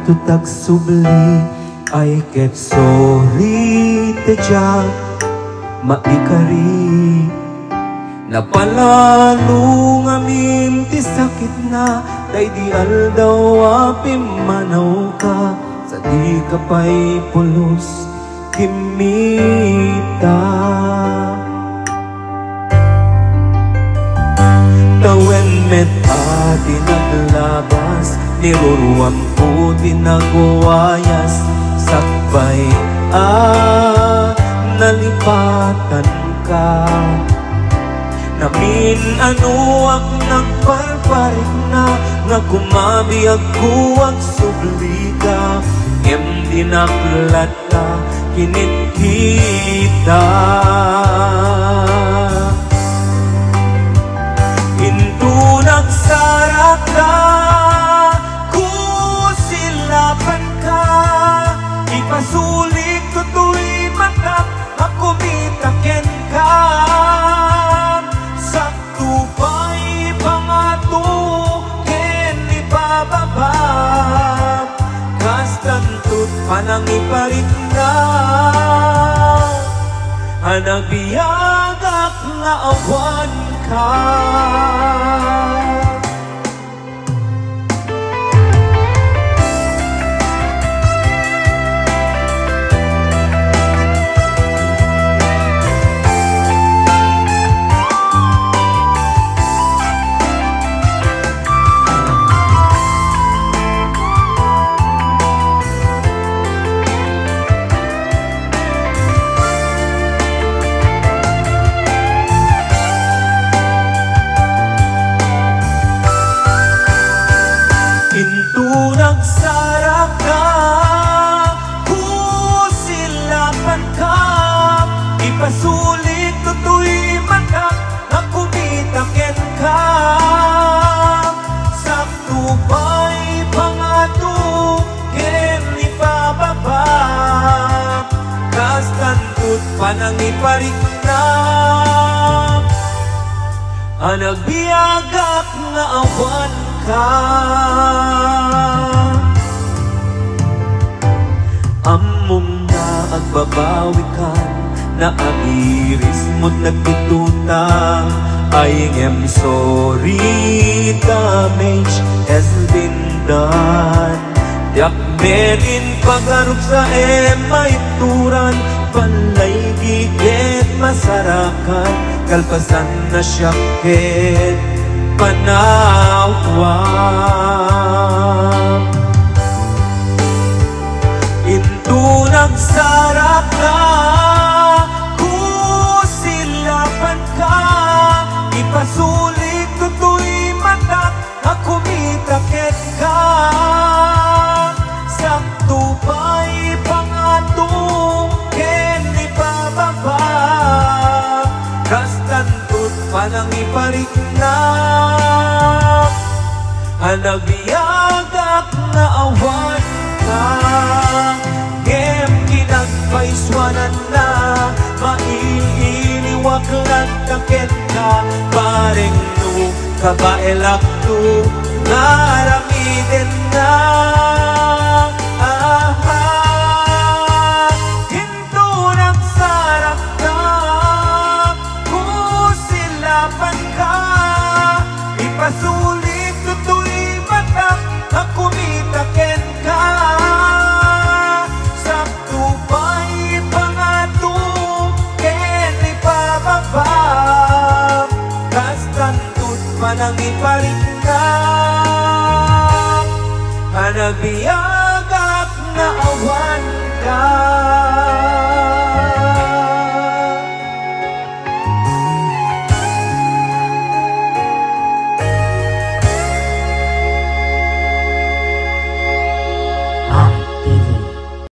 tutag subli ay ket sorry te Jack maikari napalalo nga mimti sakit na day di aldaw apim manaw ka sa di ka pa'y pulos kimita tawen met ati naglabas niruruan ko dinagwayas sakbay nalipatan ka namin anuak nagparparik na nga kumabiyag kuwag subli ka em dinaklat ka kinit kita hinto nagsarak ka kusilapan ka ipasulik tutuloy mata ako mitaken ka sakto pa'y pangato ken ibababa kastantot panang iparit na hanagbiagak nga awan ka ipasulit tutoy mata na kumitaken ka sakto pa'y pangato ken ipababa kastantut panang iparik na hanagbiagak nga awan ka among na agbabawi ka na ang iris mo't nagtututang I am sorry, damage has been done yak merin pagharap sa may turan palay gigit masarakan kalpasan na syakit panawang into nagsarap na ipasulit tutoy mata ako mitaket ka sakto pa'y pangato ken ipababa kastantut panang iparik na hanagbiagak na awan ka gem ginagpaiswanan na maiiniwaklan kaket ka paring no kabaelak to naramiden na hinto nagsarak ka kusilapan ka ipasulit tutoy mata ako mitaken ka sakto pa'y pangato ken ipababa kastantut panang iparik